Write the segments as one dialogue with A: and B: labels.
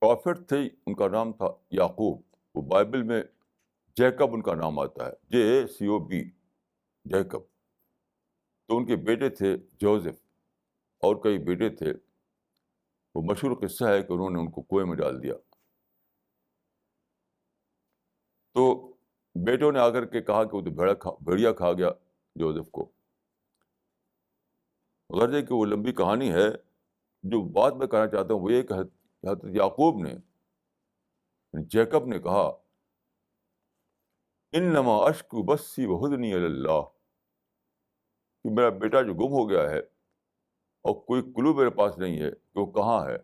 A: Profit تھے، ان کا نام تھا یعقوب. وہ بائبل میں جیکب ان کا نام آتا ہے، JACOB، جیکب. تو ان کے بیٹے تھے جوزف، اور کئی بیٹے تھے. وہ مشہور قصہ ہے کہ انہوں نے ان کو کنویں میں ڈال دیا. تو بیٹوں نے آ کر کے کہا کہ وہ تو بھیڑیا کھا گیا جوزف کو. غرض ہے کہ وہ لمبی کہانی ہے. جو بات میں کہنا چاہتا ہوں وہ یہ کہ حضرت یعقوب نے، جیکب نے کہا، انما اشکو بسی وحزنی الی اللہ، کہ میرا بیٹا جو گم ہو گیا ہے اور کوئی کلو میرے پاس نہیں ہے کہ وہ کہاں ہے.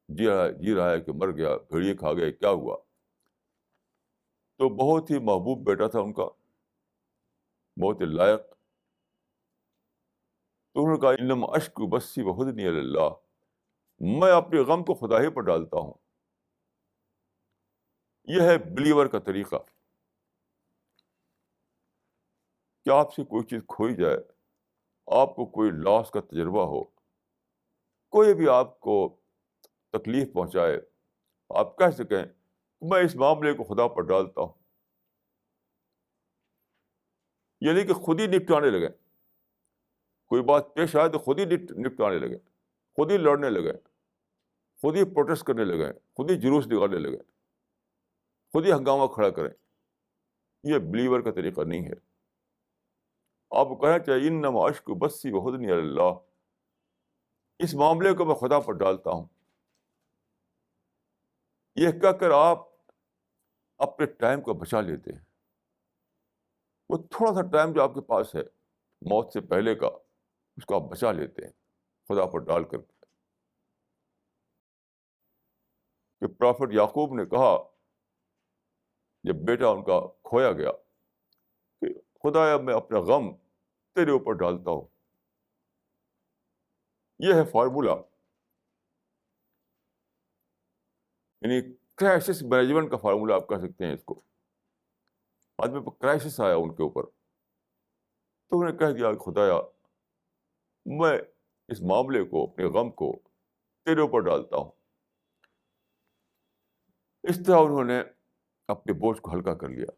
A: جی رہا ہے کہ مر گیا، بھیڑیے کھا گئے، کیا ہوا. تو بہت ہی محبوب بیٹا تھا ان کا، بہت ہی لائق. تو انہوں نے کہا انما اشکو بسی وحزنی الی اللہ، میں اپنے غم کو خدا ہی پر ڈالتا ہوں. یہ ہے بلیور کا طریقہ. کہ آپ سے کوئی چیز کھوئی جائے، آپ کو کوئی لاس کا تجربہ ہو، کوئی بھی آپ کو تکلیف پہنچائے، آپ کہہ سکیں میں اس معاملے کو خدا پر ڈالتا ہوں. یعنی کہ خود ہی نپٹانے لگے. کوئی بات پیش آئے تو خود ہی نپٹانے لگے، خود ہی لڑنے لگے، خود ہی پروٹیسٹ کرنے لگے، خود ہی جلوس نکالنے لگے، خود ہی ہنگامہ کھڑا کریں. یہ بلیور کا طریقہ نہیں ہے. آپ کو کہنا چاہیے انما اشکو بسی وحزنی الی اللہ، اس معاملے کو میں خدا پر ڈالتا ہوں. یہ کہہ کر آپ اپنے ٹائم کو بچا لیتے ہیں. وہ تھوڑا سا ٹائم جو آپ کے پاس ہے موت سے پہلے کا، اس کو آپ بچا لیتے ہیں خدا پر ڈال کر. کہ پرافٹ یعقوب نے کہا جب بیٹا ان کا کھویا گیا کہ خدایا میں اپنا غم تیرے اوپر ڈالتا ہوں. یہ ہے فارمولا، یعنی کرائسس مینجمنٹ کا فارمولا آپ کہہ سکتے ہیں اس کو. آدمی پر کرائسس آیا ان کے اوپر، تو انہوں نے کہہ دیا کہ خدایا میں اس معاملے کو، اپنے غم کو تیرے اوپر ڈالتا ہوں. اس طرح انہوں نے اپنے بوجھ کو ہلکا کر لیا.